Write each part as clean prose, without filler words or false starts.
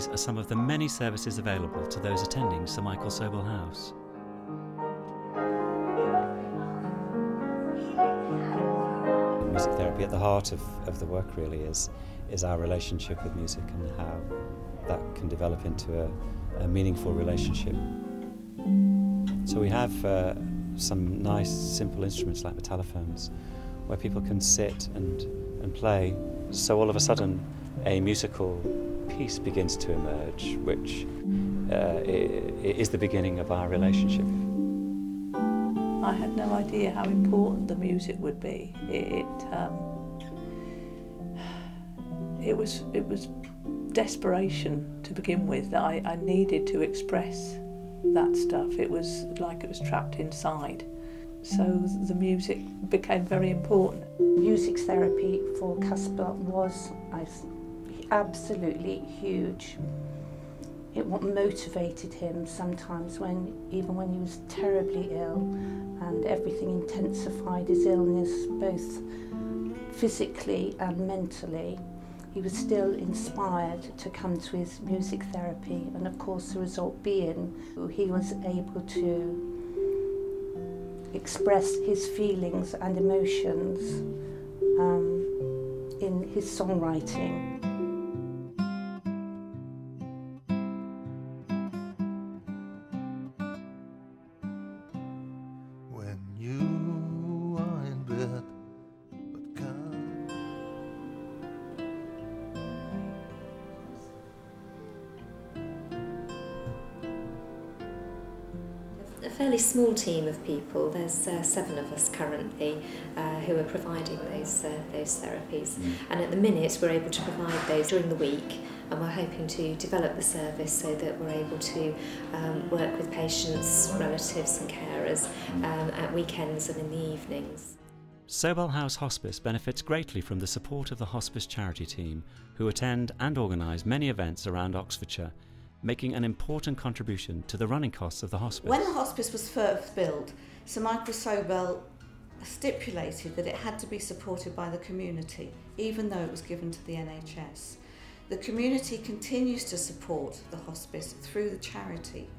These are some of the many services available to those attending Sir Michael Sobell House. Music therapy at the heart of the work really is our relationship with music and how that can develop into a meaningful relationship. So we have some nice simple instruments like metallophones where people can sit and play. So all of a sudden a musical piece begins to emerge, which is the beginning of our relationship. I had no idea how important the music would be. It was desperation to begin with. I needed to express that stuff. It was like it was trapped inside. So the music became very important. Music therapy for Caspar was absolutely huge. It motivated him sometimes even when he was terribly ill, and everything intensified his illness both physically and mentally. He was still inspired to come to his music therapy, and of course the result being he was able to express his feelings and emotions in his songwriting. When you are in bed but can't. A fairly small team of people. There's 7 of us currently who are providing those therapies, and at the minute we're able to provide those during the week, and we're hoping to develop the service so that we're able to work with patients, relatives and carers at weekends and in the evenings. Sobell House Hospice benefits greatly from the support of the hospice charity team, who attend and organise many events around Oxfordshire, making an important contribution to the running costs of the hospice. When the hospice was first built, Sir Michael Sobell stipulated that it had to be supported by the community, even though it was given to the NHS. The community continues to support the hospice through the charity.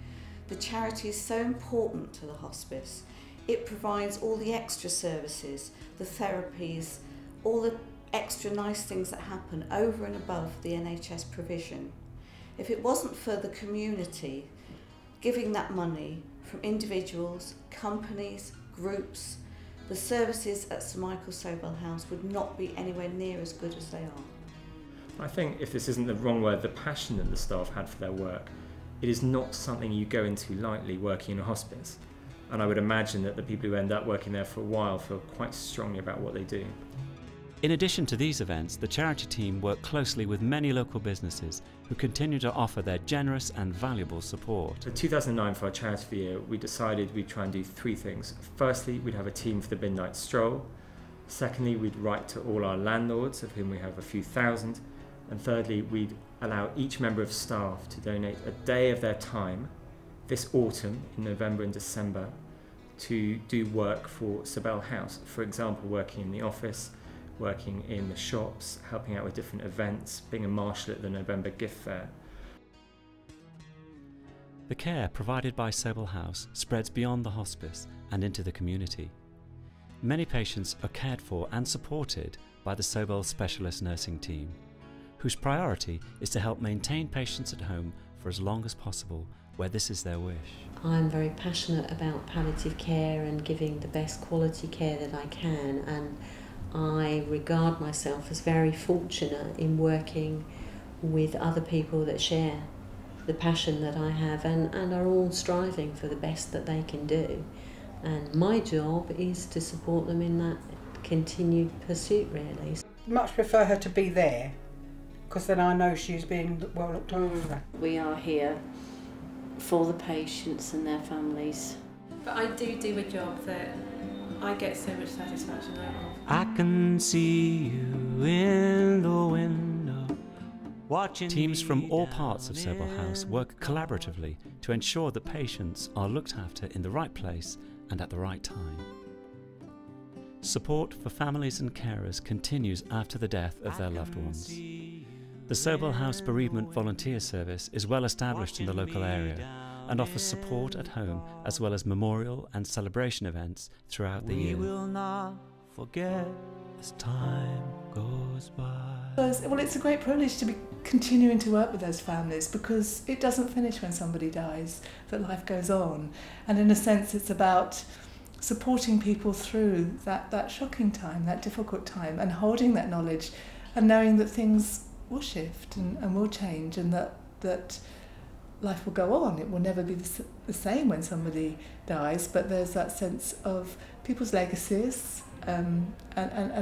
The charity is so important to the hospice. It provides all the extra services, the therapies, all the extra nice things that happen over and above the NHS provision. If it wasn't for the community giving that money from individuals, companies, groups, the services at Sir Michael Sobell House would not be anywhere near as good as they are. I think, if this isn't the wrong word, the passion that the staff had for their work, it is not something you go into lightly working in a hospice. And I would imagine that the people who end up working there for a while feel quite strongly about what they do. In addition to these events, the charity team work closely with many local businesses who continue to offer their generous and valuable support. So 2009, for our charity year, we decided we'd try and do 3 things. Firstly, we'd have a team for the Midnight Stroll. Secondly, we'd write to all our landlords, of whom we have a few thousand. And thirdly, we'd allow each member of staff to donate a day of their time this autumn, in November and December, to do work for Sobell House. For example, working in the office, working in the shops, helping out with different events, being a marshal at the November gift fair. The care provided by Sobell House spreads beyond the hospice and into the community. Many patients are cared for and supported by the Sobell Specialist Nursing Team, whose priority is to help maintain patients at home for as long as possible where this is their wish. I'm very passionate about palliative care and giving the best quality care that I can, and I regard myself as very fortunate in working with other people that share the passion that I have and are all striving for the best that they can do. And my job is to support them in that continued pursuit, really. Much prefer her to be there, because then I know she's being well looked after. We are here for the patients and their families. But I do a job that I get so much satisfaction out of. I can see you in the window, watching. Teams from all parts of Sobell House work collaboratively to ensure that patients are looked after in the right place and at the right time. Support for families and carers continues after the death of their loved ones. The Sobell House Bereavement Volunteer Service is well established in the local area and offers support at home as well as memorial and celebration events throughout the year. We will not forget as time goes by. Well, it's a great privilege to be continuing to work with those families, because it doesn't finish when somebody dies, that life goes on. And in a sense, it's about supporting people through that shocking time, that difficult time, and holding that knowledge and knowing that things will shift and will change, and that life will go on. It will never be the same when somebody dies, but there's that sense of people's legacies and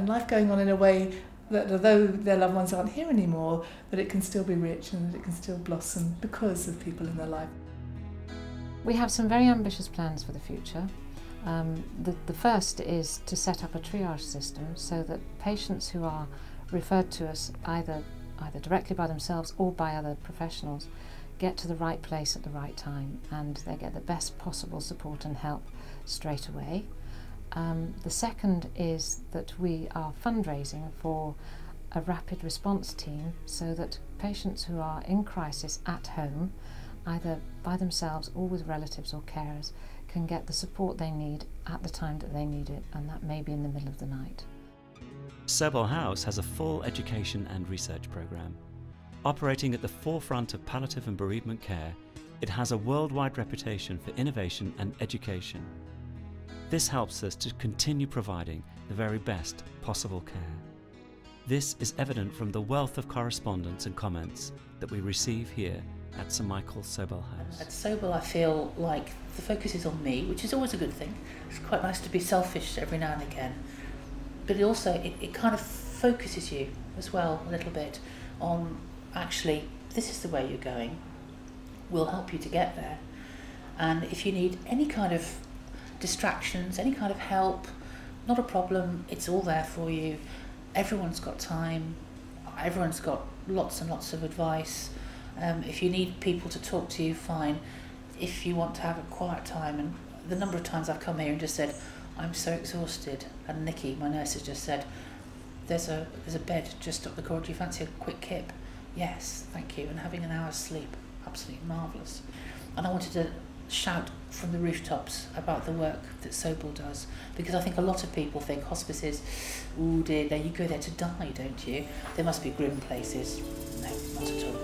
life going on in a way that although their loved ones aren't here anymore, that it can still be rich and that it can still blossom because of people in their life. We have some very ambitious plans for the future. The first is to set up a triage system so that patients who are referred to us either directly by themselves or by other professionals get to the right place at the right time, and they get the best possible support and help straight away. The second is that we are fundraising for a rapid response team so that patients who are in crisis at home, either by themselves or with relatives or carers, can get the support they need at the time that they need it, and that may be in the middle of the night. Sobell House has a full education and research programme. Operating at the forefront of palliative and bereavement care, it has a worldwide reputation for innovation and education. This helps us to continue providing the very best possible care. This is evident from the wealth of correspondence and comments that we receive here at St Michael's Sobell House. At Sobell I feel like the focus is on me, which is always a good thing. It's quite nice to be selfish every now and again. But it kind of focuses you as well a little bit on, actually, this is the way you're going. We'll help you to get there. And if you need any kind of distractions, any kind of help, not a problem, it's all there for you. Everyone's got time, everyone's got lots and lots of advice. If you need people to talk to you, fine. If you want to have a quiet time, and the number of times I've come here and just said, I'm so exhausted, and Nikki, my nurse, has just said, there's a bed just up the corridor, do you fancy a quick kip? Yes, thank you, and having an hour's sleep, absolutely marvellous. And I wanted to shout from the rooftops about the work that Sobell does, because I think a lot of people think hospices, oh dear, you go there to die, don't you? They must be grim places. No, not at all.